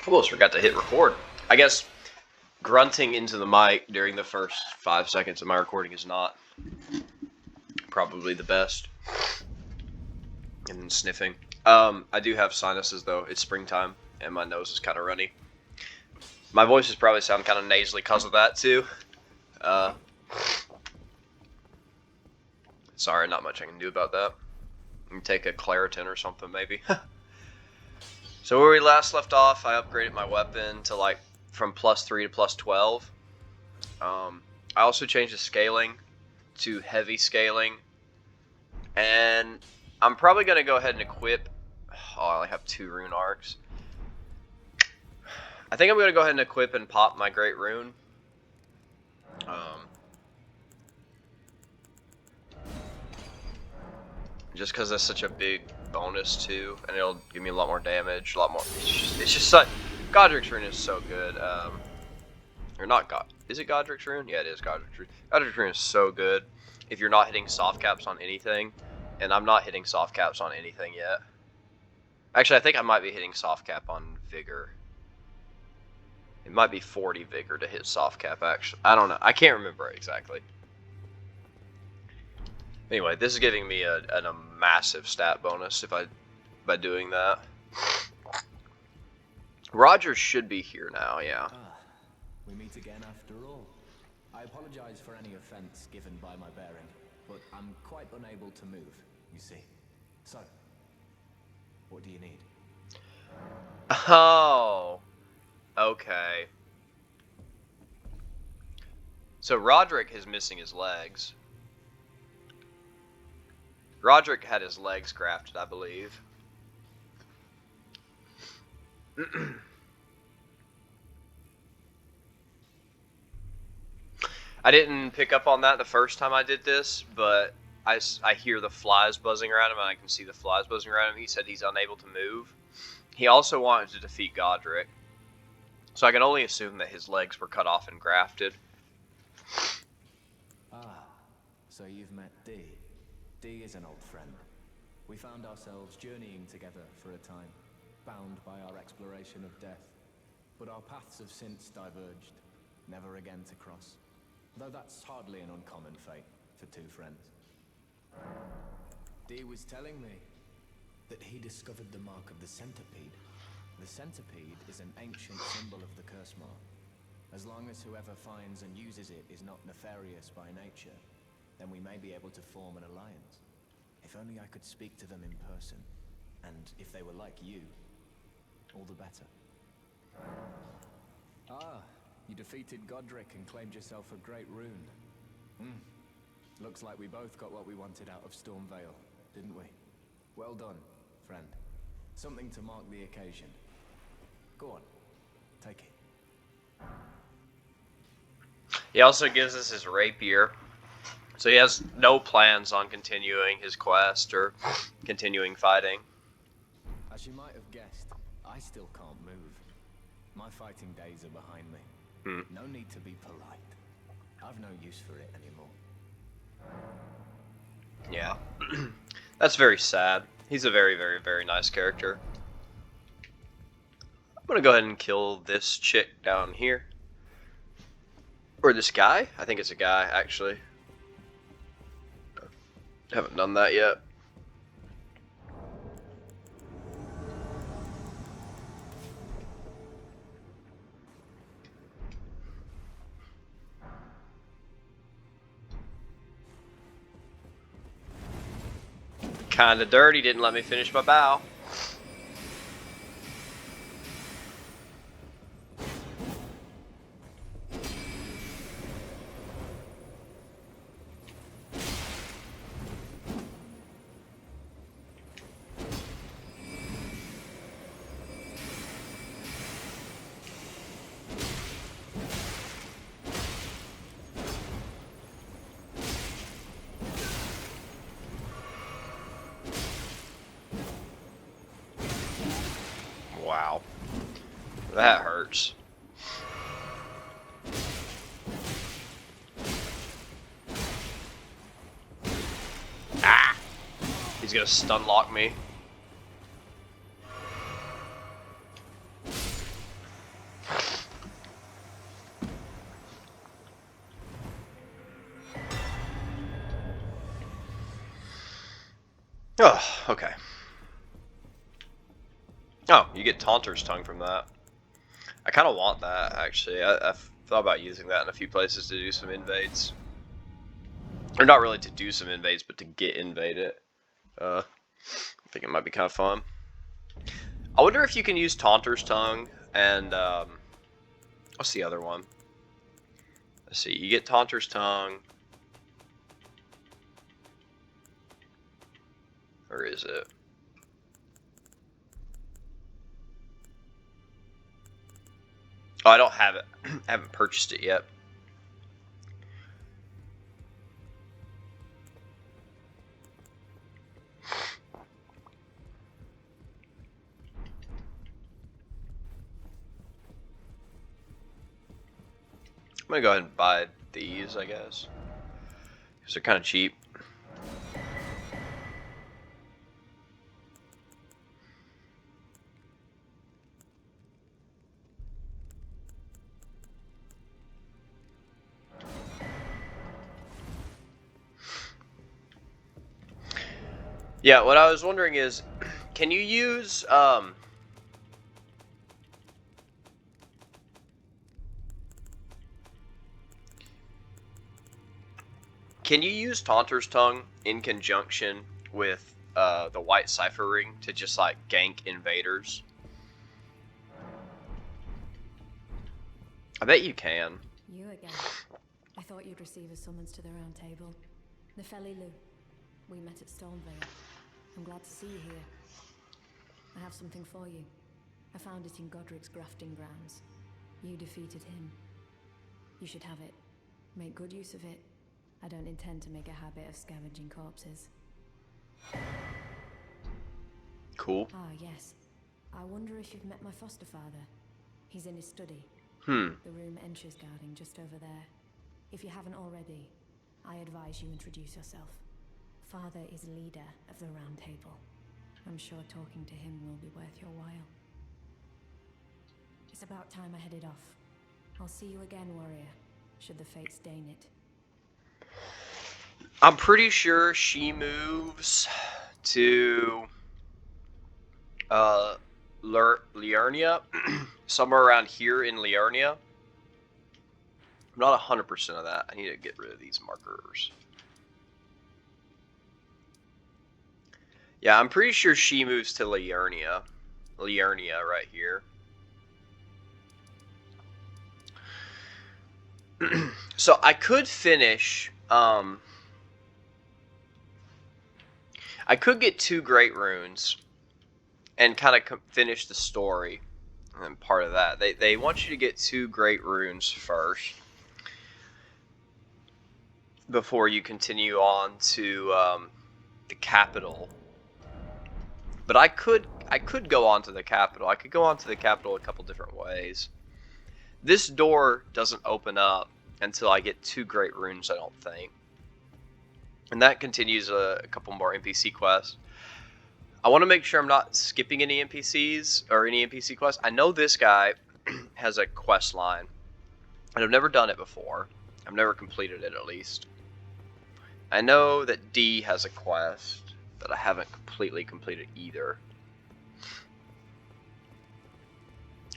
Almost forgot to hit record. I guess grunting into the mic during the first 5 seconds of my recording is not probably the best. And then sniffing. I do have sinuses though. It's springtime and my nose is kind of runny. My voice is probably sound kind of nasally because of that too. Sorry, not much I can do about that. I can take a Claritin or something maybe. So where we last left off, I upgraded my weapon to like from +3 to +12. I also changed the scaling to heavy scaling, and I'm probably gonna go ahead and equip. Oh, I only have 2 rune arcs. I think I'm gonna go ahead and equip and pop my great rune. Just because that's such a big bonus too, and it'll give me a lot more damage, a lot more. It's just such. Godric's rune is so good. Or not God. Is it Godric's rune? Yeah, it is Godric's rune. Godric's rune is so good if you're not hitting soft caps on anything, and I'm not hitting soft caps on anything yet. Actually, I think I might be hitting soft cap on vigor. It might be 40 vigor to hit soft cap. Actually, I don't know. I can't remember exactly. Anyway, this is giving me a massive stat bonus by doing that. Roger should be here now, yeah. We meet again after all. I apologize for any offense given by my bearing, but I'm quite unable to move, you see. So, what do you need? Oh, okay. So Roderick is missing his legs. Roderick had his legs grafted, I believe. I didn't pick up on that the first time I did this, but I hear the flies buzzing around him, and I can see the flies buzzing around him. He said he's unable to move. He also wanted to defeat Godric, so I can only assume that his legs were cut off and grafted. Ah, so you've met D. D is an old friend. We found ourselves journeying together for a time, bound by our exploration of death. But our paths have since diverged, never again to cross. Though that's hardly an uncommon fate for 2 friends. D was telling me that he discovered the mark of the centipede. The centipede is an ancient symbol of the curse mark. As long as whoever finds and uses it is not nefarious by nature, then we may be able to form an alliance. If only I could speak to them in person, and if they were like you, all the better. Ah, you defeated Godric and claimed yourself a great rune. Looks like we both got what we wanted out of Stormvale, didn't we? Well done, friend. Something to mark the occasion. Go on, take it. He also gives us his rapier. So he has no plans on continuing his quest or continuing fighting. As you might have guessed, I still can't move. My fighting days are behind me. No need to be polite. I've no use for it anymore. Yeah. That's very sad. He's a very, very, very nice character. I'm gonna go ahead and kill this chick down here. Or this guy? I think it's a guy, actually. Haven't done that yet. Kinda dirty, didn't let me finish my bow. Wow. That hurts. Ah! He's gonna stun lock me. Oh, okay. Oh, you get Taunter's Tongue from that. I kind of want that, actually. I've thought about using that in a few places to do some invades. Or not really to do some invades, but to get invaded. I think it might be kind of fun. I wonder if you can use Taunter's Tongue and, what's the other one? Let's see, you get Taunter's Tongue. Or is it? Oh, I don't have it. I haven't purchased it yet. I'm gonna go ahead and buy these, I guess. Because they're kind of cheap. Yeah, what I was wondering is, can you use, can you use Taunter's Tongue in conjunction with the White Cipher Ring to just like gank invaders? I bet you can. You again. I thought you'd receive a summons to the round table. Nefeli Lu. We met at Stormvale. I'm glad to see you here. I have something for you. I found it in Godric's grafting grounds. You defeated him. You should have it. Make good use of it. I don't intend to make a habit of scavenging corpses. Cool. Ah, yes. I wonder if you've met my foster father. He's in his study. The room Encher's guarding just over there. If you haven't already, I advise you introduce yourself. Father is leader of the Round Table. I'm sure talking to him will be worth your while. It's about time I headed off. I'll see you again, warrior, should the fates deign it. I'm pretty sure she moves to Liurnia, somewhere around here in Liurnia. I'm not 100% of that. I need to get rid of these markers. Yeah, I'm pretty sure she moves to Liurnia. Liurnia right here. So I could finish, I could get 2 Great Runes and kind of finish the story. And part of that, they want you to get 2 Great Runes first before you continue on to the capital. But I could go on to the capital. I could go on to the capital a couple different ways. This door doesn't open up until I get 2 Great Runes, I don't think. And that continues a couple more NPC quests. I want to make sure I'm not skipping any NPCs or any NPC quests. I know this guy has a quest line, and I've never done it before. I've never completed it, at least. I know that D has a quest, but I haven't completely completed either.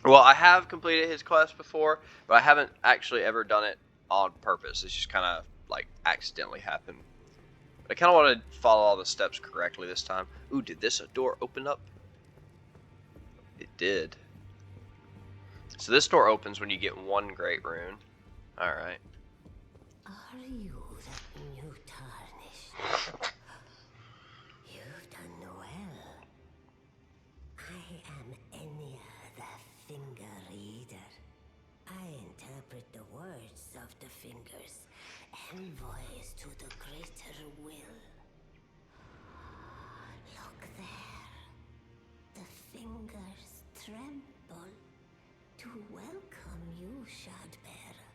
Well, I have completed his quest before, but I haven't actually ever done it on purpose. It's just kind of like accidentally happened. But I kind of want to follow all the steps correctly this time. Ooh, did this door open up? It did. So this door opens when you get 1 Great Rune. Alright. Are you that new tarnished? You've done well. I am Enya, the Finger Reader. I interpret the words of the fingers, envoys to the greater will. Look there. The fingers tremble to welcome you, Shadbearer.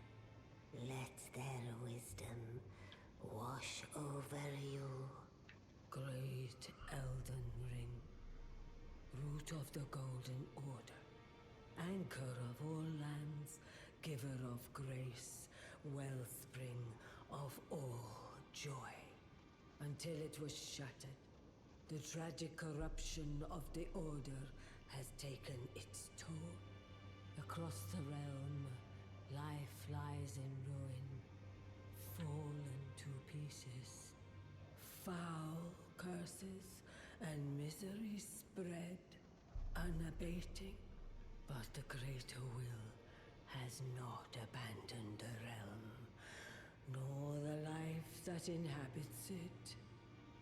Let their wisdom wash over you. Great Elden Ring, root of the Golden Order, anchor of all lands, giver of grace, wellspring of all joy. Until it was shattered, The tragic corruption of the Order has taken its toll. Across the realm, life lies in ruin, fallen to pieces. Foul curses and misery spread, unabating. But the greater will has not abandoned the realm, nor the life that inhabits it.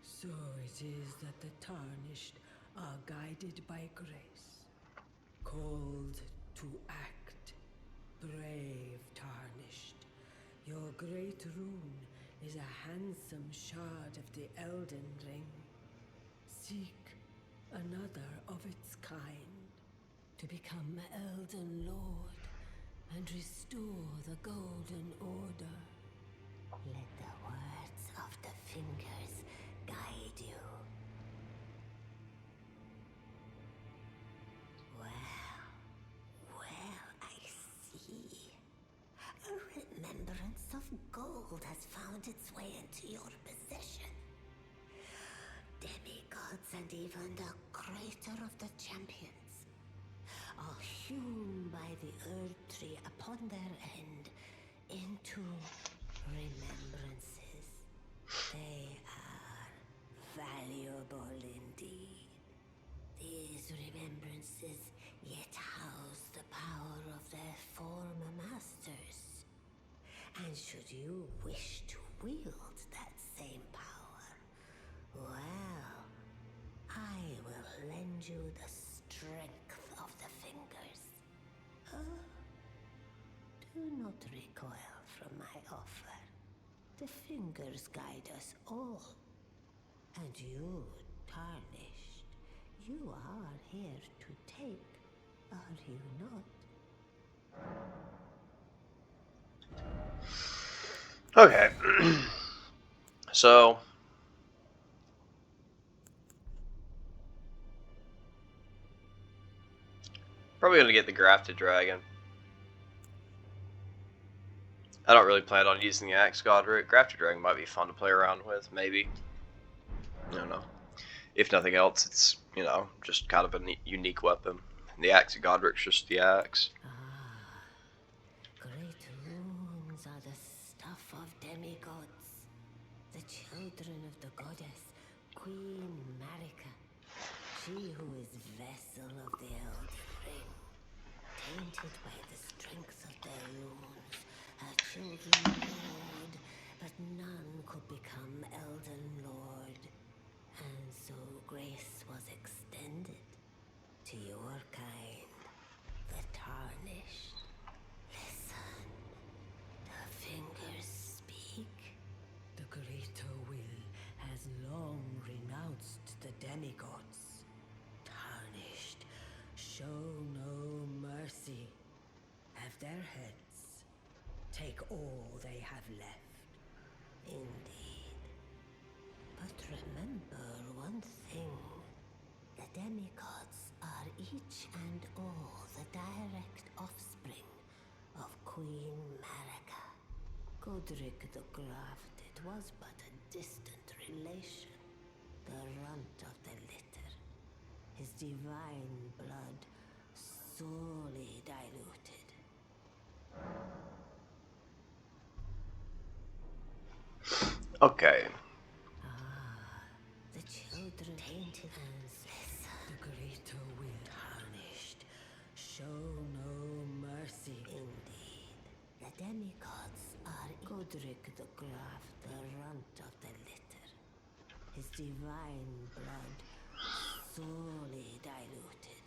So it is that the Tarnished are guided by grace, called to act. Brave Tarnished, your great rune is a handsome shard of the Elden Ring. Seek another of its kind to become Elden Lord and restore the Golden Order. Let the words of the fingers guide you. Well, I see. A remembrance of gold has found its way into your possession. Demigods and even the greater of the champions are hewn by the Earth Tree upon their end into remembrances. They are valuable indeed. These remembrances yet house the power of their former masters. And should you wish to wield that same power, well, I will lend you the strength of the fingers. Do not recoil from my offer. The fingers guide us all. And you, Tarnished, you are here to take, are you not? Okay. So probably gonna get the grafted dragon. I don't really plan on using the axe Godric. Grafted dragon might be fun to play around with, maybe. I don't know. If nothing else, it's, you know, just kind of a unique weapon. The axe Godric's just the axe. Great runes are the stuff of demigods, the children of the goddess, Queen Marika, she who is vessel of the Elden Ring. Tainted by the strength of their runes, her children roared, but none could become Elden Lord. And so grace was extended to your kind, the Tarnished. Listen, the fingers speak. The greater will has long renounced the demigods. Tarnished, show no mercy. Have their heads. Take all they have left. Indeed. But remember one thing. The demigods are each and all the direct offspring of Queen Marika. Godric the Grafted was but a distant relation, the runt of the litter. His divine blood sorely diluted. Okay. The children tainted and listen. The greater will Tarnished, show no mercy. Indeed, the demigods are Godric the Graft, the runt of the litter. His divine blood sorely diluted.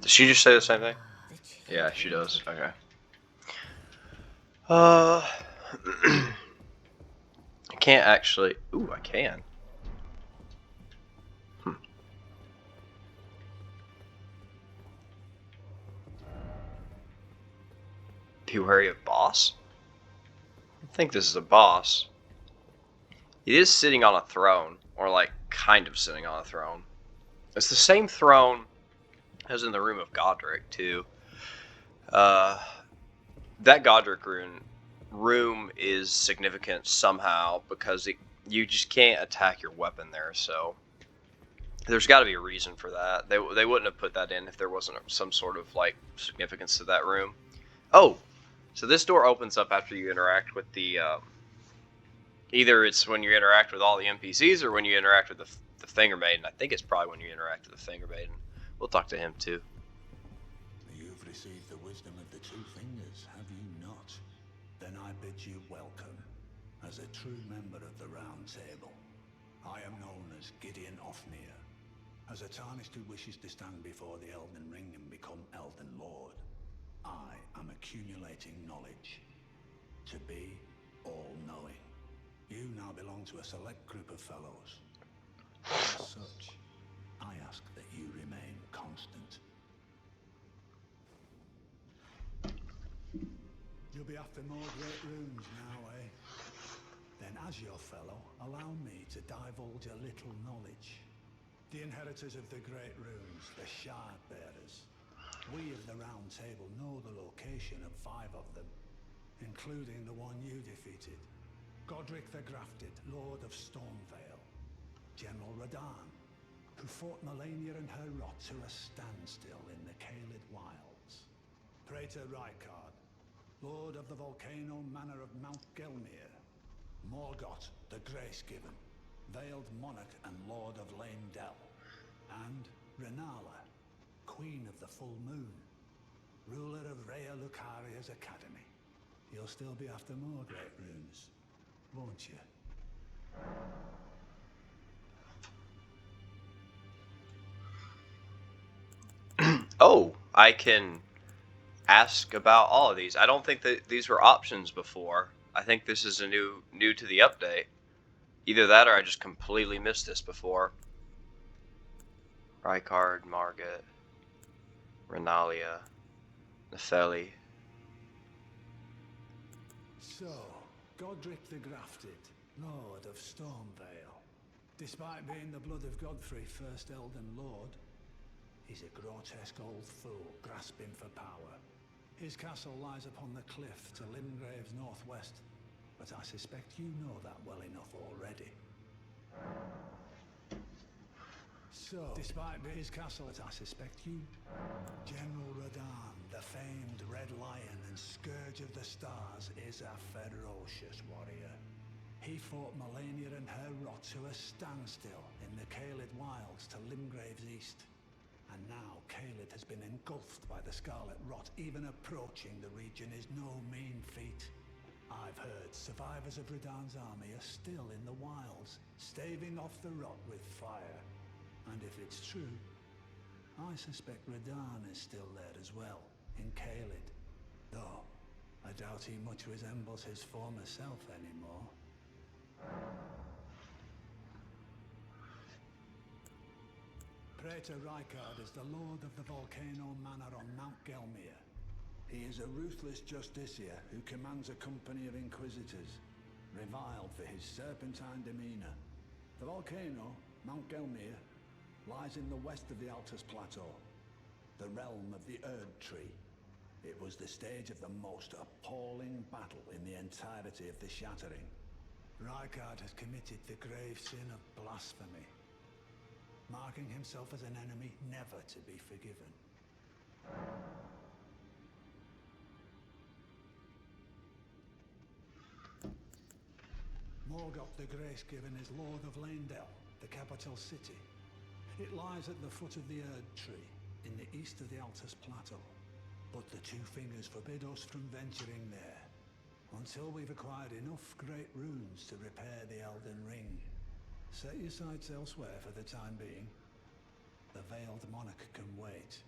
Does she just say the same thing? The Yeah, she does. Okay. I can't actually. Ooh, I can. Be wary of boss? I think this is a boss. It is sitting on a throne, or like kind of sitting on a throne. It's the same throne as in the room of Godric too. That Godric room is significant somehow because it you just can't attack your weapon there, so there's got to be a reason for that. They wouldn't have put that in if there wasn't some sort of like significance to that room. Oh, so this door opens up after you interact with the either it's when you interact with all the NPCs or when you interact with the Finger Maiden. I think it's probably when you interact with the Finger Maiden. We'll talk to him too. You've received the wisdom of the two fingers, have you not? Then I bid you welcome, as a true member of the Round Table. I am known as Gideon Ofnir, as a tarnished who wishes to stand before the Elden Ring and become Elden Lord. I am accumulating knowledge, to be all-knowing. You now belong to a select group of fellows. As such, I ask that you remain constant. You'll be after more great runes now, eh? Then as your fellow, allow me to divulge a little knowledge. The inheritors of the great runes, the Shard Bearers. We of the Round Table know the location of 5 of them, including the one you defeated. Godric the Grafted, Lord of Stormvale. General Radahn, who fought Melania and her rot to a standstill in the Caelid Wilds. Praetor Rykard, Lord of the Volcano Manor of Mount Gelmir. Morgoth the Grace-Given, Veiled Monarch and Lord of Leyndell. And Renala, Queen of the Full Moon, ruler of Rhea Lucaria's Academy. You'll still be after more great runes, won't you? Oh, I can ask about all of these. I don't think that these were options before. I think this is a new to the update. Either that or I just completely missed this before. Rykard, Margit, Renalia, Nefeli. So, Godric the Grafted, Lord of Stormvale. Despite being the blood of Godfrey, first Elden Lord, he's a grotesque old fool grasping for power. His castle lies upon the cliff to Limgrave's northwest, but I suspect you know that well enough already. So, despite his castle, I suspect you... General Radahn, the famed Red Lion and Scourge of the Stars, is a ferocious warrior. He fought Melania and her rot to a standstill in the Caelid Wilds to Limgrave's east. And now Caelid has been engulfed by the Scarlet Rot. Even approaching the region is no mean feat. I've heard survivors of Radahn's army are still in the wilds, staving off the rot with fire. And if it's true, I suspect Radahn is still there as well, in Caelid. Though, I doubt he much resembles his former self anymore. Praetor Rykard is the Lord of the Volcano Manor on Mount Gelmir. He is a ruthless justiciar who commands a company of inquisitors, reviled for his serpentine demeanor. The volcano, Mount Gelmir, lies in the west of the Altus Plateau, the realm of the Erd Tree. It was the stage of the most appalling battle in the entirety of the Shattering. Rykard has committed the grave sin of blasphemy, marking himself as an enemy never to be forgiven. Morgoth the Grace-Given is Lord of Leyndell, the capital city. It lies at the foot of the Erd Tree, in the east of the Altus Plateau. But the Two Fingers forbid us from venturing there, until we've acquired enough great runes to repair the Elden Ring. Set your sights elsewhere for the time being. The Veiled Monarch can wait.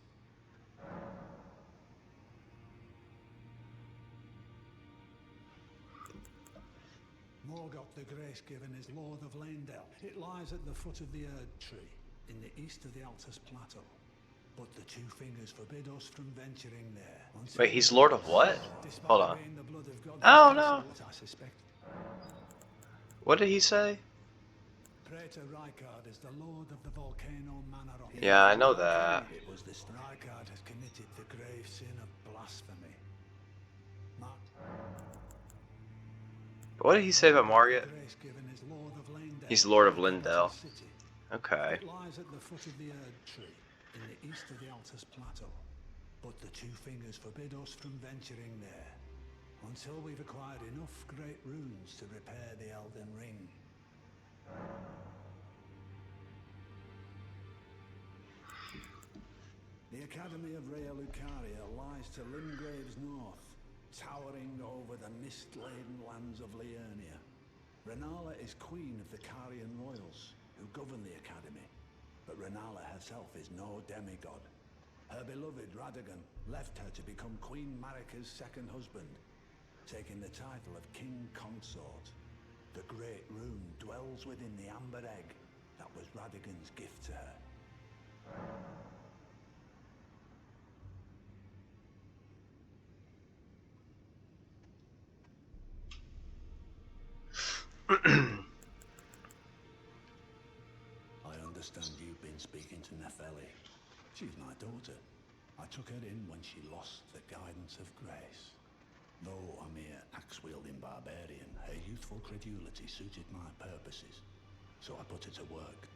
Morgoth the Grace-Given is Lord of Leyndell. It lies at the foot of the Erd Tree, in the east of the Altus Plateau. But the Two Fingers forbid us from venturing there. Wait, he's Lord of what? Hold on. Oh no. What did he say? Praetor Rykard is the Lord of the Volcano Manor on... Yeah, I know that. It was this Rykard has committed the grave sin of blasphemy. What did he say about Margit? Grace-Given is Lord of He's Lord of Inheritors Lindell. City. Okay. It lies at the foot of the Erd Tree, in the east of the Altus Plateau. But the Two Fingers forbid us from venturing there, until we've acquired enough great runes to repair the Elden Ring. The Academy of Rhea Lucaria lies to Limgrave's north, towering over the mist-laden lands of Liurnia. Renala is queen of the Carian royals, who govern the Academy. But Renala herself is no demigod. Her beloved Radagon left her to become Queen Marika's second husband, taking the title of King Consort. The Great Rune dwells within the amber egg that was Radagon's gift to her. I understand you've been speaking to Nepheli. She's my daughter. I took her in when she lost the guidance of grace. Though a mere axe-wielding barbarian, her youthful credulity suited my purposes. So I put her to work.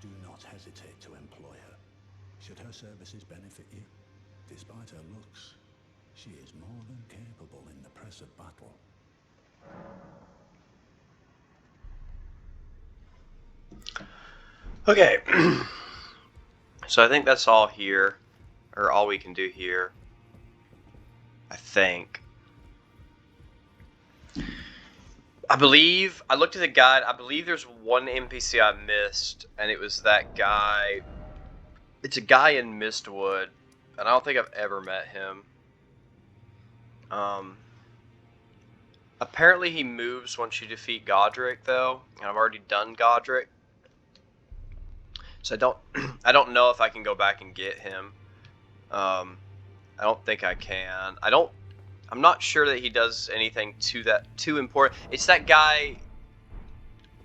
Do not hesitate to employ her. Should her services benefit you, despite her looks, she is more than capable in the press of battle. Okay. So I think that's all here, or all we can do here. I think. I believe, I looked at the guide, I believe there's one NPC I missed, and it was that guy. It's a guy in Mistwood, and I don't think I've ever met him. Apparently he moves once you defeat Godric, though, and I've already done Godric. So I don't know if I can go back and get him. I don't think I can. I'm not sure that he does anything too important. It's that guy.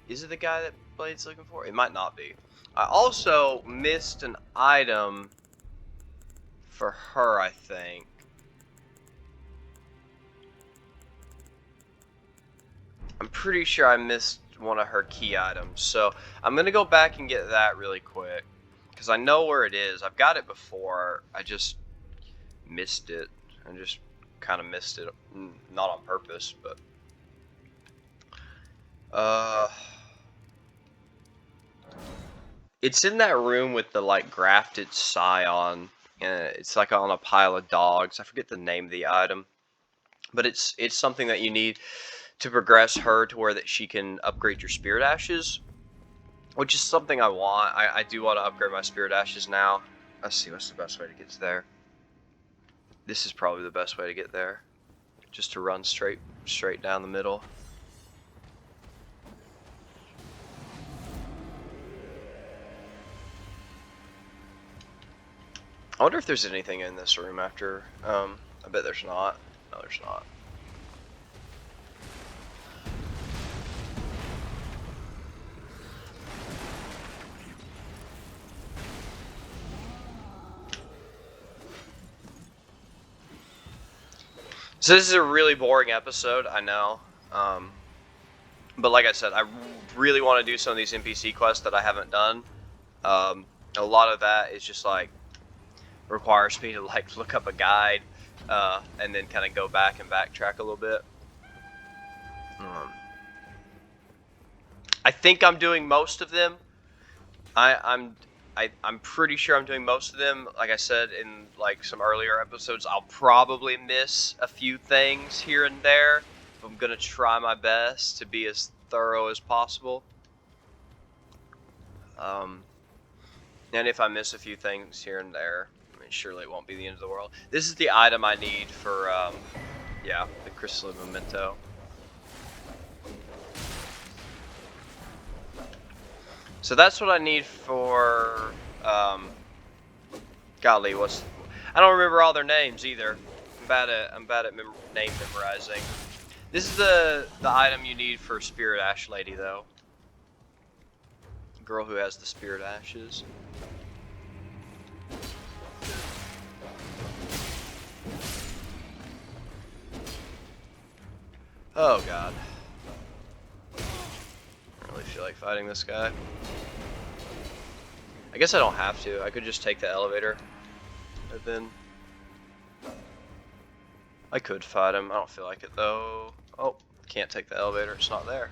Is it the guy that Blade's looking for? It might not be. I also missed an item for her, I think. I'm pretty sure I missed one of her key items. So I'm going to go back and get that really quick, because I know where it is. I've got it before. I just missed it. I just kind of missed it. Not on purpose, but... It's in that room with the, like, grafted scion. It's like on a pile of dogs. I forget the name of the item. But it's something that you need to progress her to where that she can upgrade your spirit ashes, which is something I want. I do want to upgrade my spirit ashes now. Let's see, what's the best way to get to there? This is probably the best way to get there. Just to run straight down the middle. I wonder if there's anything in this room after. I bet there's not. No, there's not. So this is a really boring episode, I know. But like I said, I really want to do some of these NPC quests that I haven't done. A lot of that is just like requires me to like look up a guide and then kind of go back and backtrack a little bit. I think I'm doing most of them. I'm pretty sure I'm doing most of them. Like I said in like some earlier episodes, I'll probably miss a few things here and there. I'm gonna try my best to be as thorough as possible. And if I miss a few things here and there, I mean, surely it won't be the end of the world. This is the item I need for, yeah, the Crystal Memento. So that's what I need for, golly, I don't remember all their names either. I'm bad at name memorizing. This is the item you need for Spirit Ash Lady, though. Girl who has the Spirit Ashes. Oh god. I really feel like fighting this guy. I guess I don't have to. I could just take the elevator. And then I could fight him. I don't feel like it though. Oh, can't take the elevator. It's not there.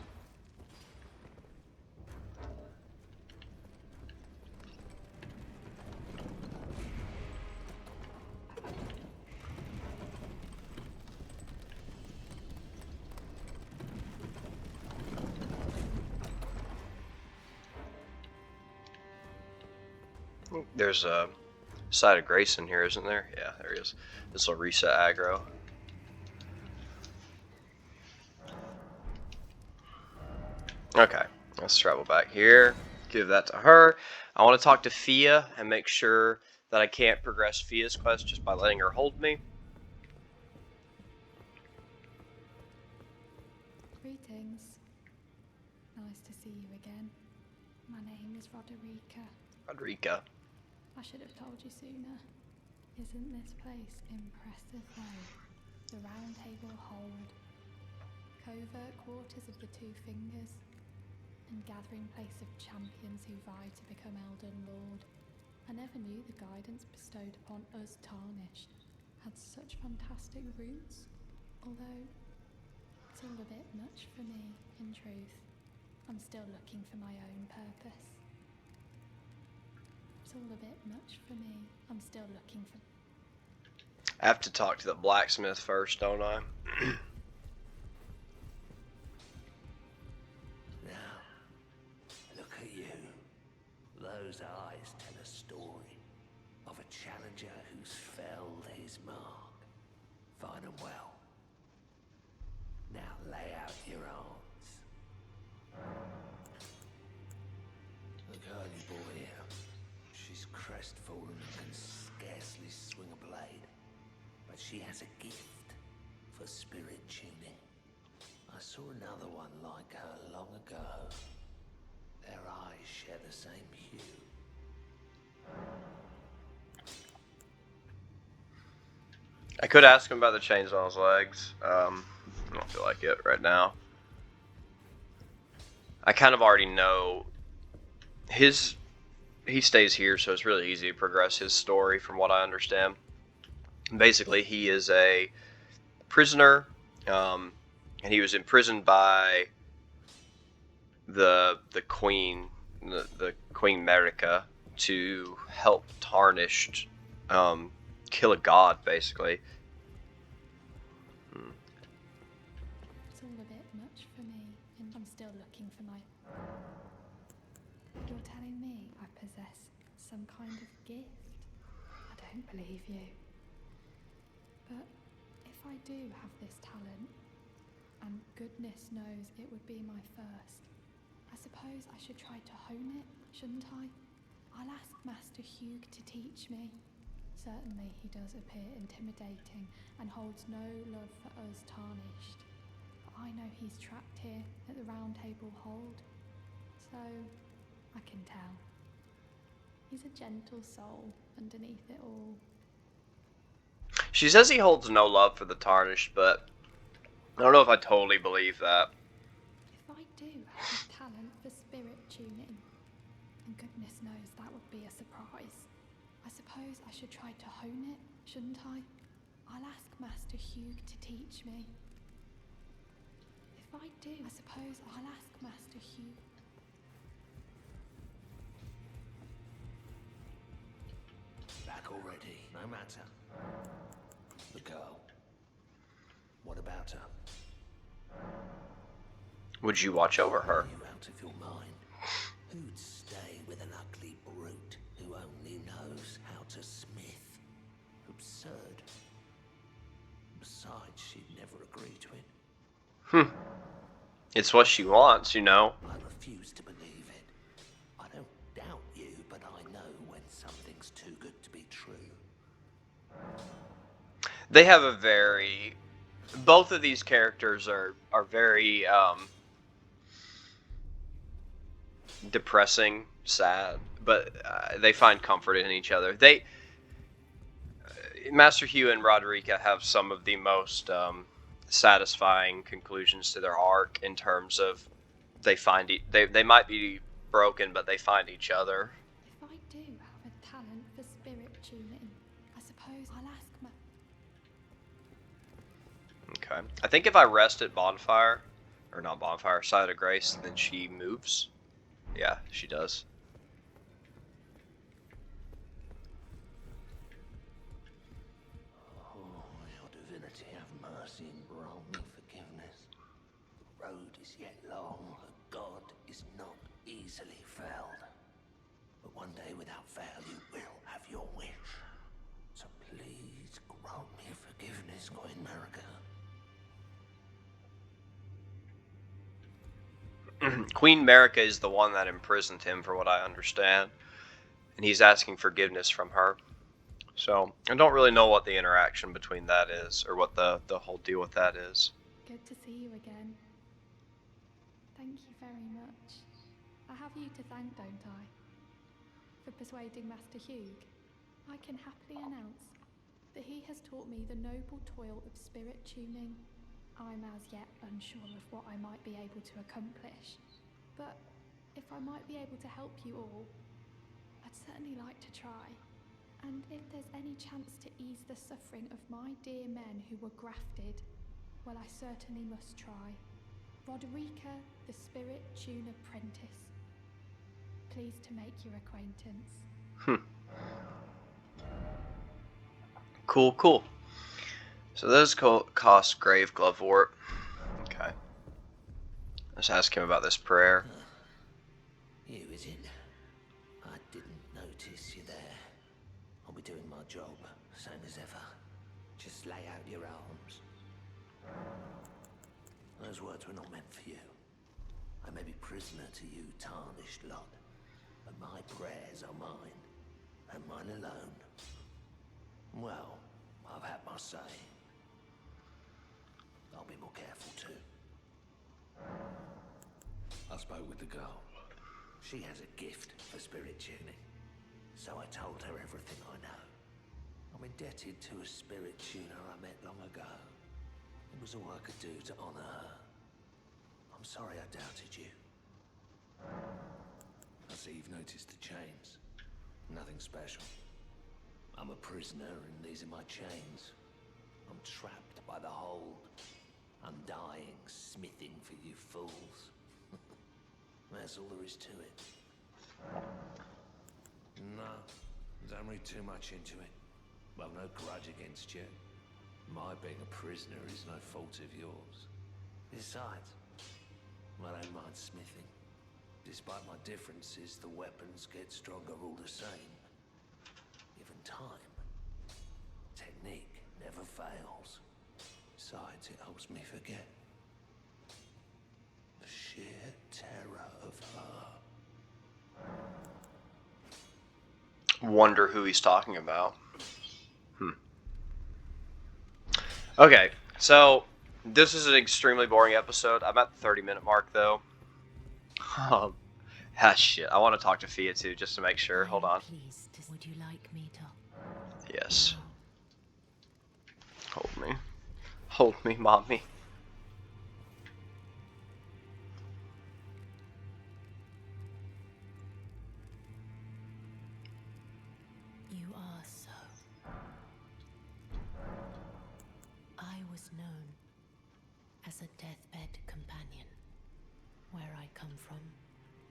There's a side of grace in here, isn't there? Yeah, there is. This will reset aggro. Okay, let's travel back here. Give that to her. I want to talk to Fia and make sure that I can't progress Fia's quest just by letting her hold me. Greetings. Nice to see you again. My name is Roderica. Roderica. I should have told you sooner. Isn't this place impressive though? The Round Table Hold, covert quarters of the Two Fingers, and gathering place of champions who vie to become Elden Lord. I never knew the guidance bestowed upon us Tarnished had such fantastic roots, although it's all a bit much for me, in truth. I'm still looking for my own purpose. It's all a bit much for me. I'm still looking for... I have to talk to the blacksmith first, don't I? Now, look at you. Those eyes tell a story of a challenger who's felled his mark. Fine and well. Now lay out your arms. The girly boy here. She's crestfallen and can scarcely swing a blade. But she has a gift for spirit tuning. I saw another one like her long ago. Their eyes share the same hue. I could ask him about the chains on his legs. I don't feel like it right now. I kind of already know he stays here, so it's really easy to progress his story from what I understand. Basically, he is a prisoner, and he was imprisoned by the Queen, the Queen Marika, to help Tarnished kill a god, basically. It's all a bit much for me, and I'm still looking for my... You're telling me I possess some kind of gift? I don't believe you. But if I do have this talent, and goodness knows it would be my first, I suppose I should try to hone it, shouldn't I? I'll ask Master Hugh to teach me. Certainly he does appear intimidating and holds no love for us Tarnished. But I know he's trapped here at the Round Table Hold, so I can tell. He's a gentle soul underneath it all. She says he holds no love for the Tarnished, but I don't know if I totally believe that. If I do have a talent for spirit tuning, and goodness knows that would be a surprise, I suppose I should try to hone it, shouldn't I? I'll ask Master Hugh to teach me. If I do, I suppose I'll ask Master Hugh. Back already, no matter. The girl. What about her? Would you watch over her? Are you out of your mind? Who'd stay with an ugly brute who only knows how to smith? Absurd. Besides, she'd never agree to it. It's what she wants, you know. I refuse to believe it. I don't doubt you, but I know when something's too good to be true. They have a very... Both of these characters are very depressing, sad, but they find comfort in each other. Master Hugh and Roderica have some of the most satisfying conclusions to their arc in terms of they find they might be broken, but they find each other. If I do have a talent for spirit tuning, I suppose I'll ask my... Okay. I think if I rest at bonfire, or not bonfire, side of grace, then she moves. Yeah, she does. Oh, your divinity, have mercy and grant me forgiveness. The road is yet long, a god is not easily felled. But one day, without fail, you will have your wish. So please grant me forgiveness, Queen Marika. Queen Marika is the one that imprisoned him, for what I understand, and he's asking forgiveness from her. So I don't really know what the interaction between that is, or what the whole deal with that is. Good to see you again. Thank you very much. I have you to thank, don't I? For persuading Master Hugh. I can happily announce that he has taught me the noble toil of spirit tuning. I'm as yet unsure of what I might be able to accomplish, but if I might be able to help you all, I'd certainly like to try. And if there's any chance to ease the suffering of my dear men who were grafted, well, I certainly must try. Roderica, the Spirit Tune Apprentice. Pleased to make your acquaintance. Cool. So those cost Grave Glovewort. Okay. Let's ask him about this prayer. You, is it? I didn't notice you there. I'll be doing my job, same as ever. Just lay out your arms. Those words were not meant for you. I may be prisoner to you, tarnished lot, but my prayers are mine, and mine alone. Well, I've had my say. I'll be more careful too. I spoke with the girl. She has a gift for spirit tuning, so I told her everything I know. I'm indebted to a spirit tuner I met long ago. It was all I could do to honor her. I'm sorry I doubted you. I see you've noticed the chains. Nothing special. I'm a prisoner and these are my chains. I'm trapped by the hold. I'm dying, smithing for you fools. That's all there is to it. No, don't read too much into it. Well, no grudge against you. My being a prisoner is no fault of yours. Besides, I don't mind smithing. Despite my differences, the weapons get stronger all the same. Given time, technique never fails. Besides, it helps me forget the sheer terror of her. Wonder who he's talking about. Okay, so this is an extremely boring episode. I'm at the 30-minute mark, though. Shit. I want to talk to Fia, too, just to make sure. Hold on. Would you like me to? Yes. Hold me. Hold me, mommy. You are so. I was known as a deathbed companion. Where I come from,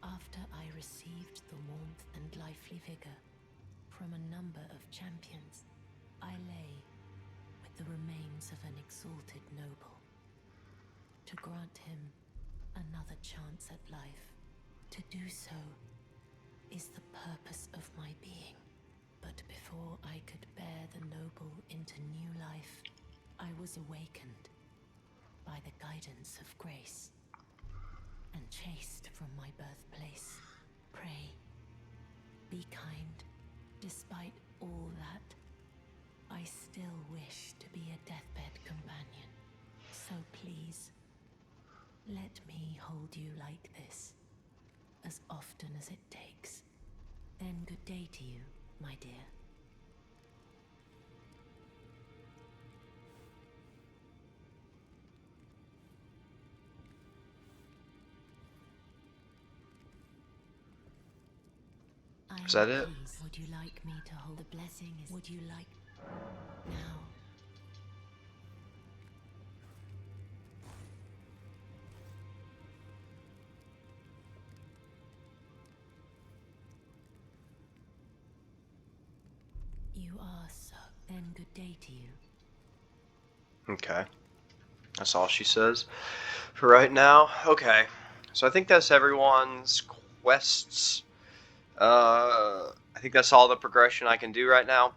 after I received the warmth and lively vigor from a number of champions, I lay with the remains of an exalted noble. To grant him another chance at life, to do so is the purpose of my being. But before I could bear the noble into new life, I was awakened by the guidance of grace and chased from my birthplace. Pray, be kind. Despite all that, I still wish to be a deathbed companion. So please, let me hold you like this, as often as it takes. Then good day to you, my dear. Is that it? Please, would you like me to hold the blessing? Would you like now? You are so. Then good day to you. Okay. That's all she says for right now. Okay. So I think that's everyone's quests. I think that's all the progression I can do right now.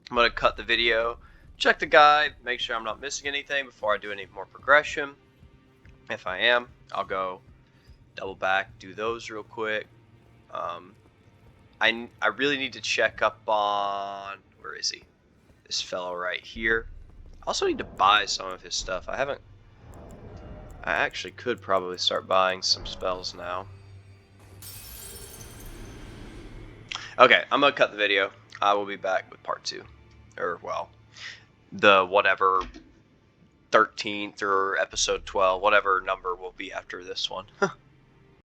I'm going to cut the video, check the guide, make sure I'm not missing anything before I do any more progression. If I am, I'll go double back, do those real quick. I really need to check up on, where is he? This fellow right here. I also need to buy some of his stuff. I actually could probably start buying some spells now. Okay, I'm gonna cut the video. I will be back with part 2. Or, well, the whatever 13th or episode 12, whatever number will be after this one.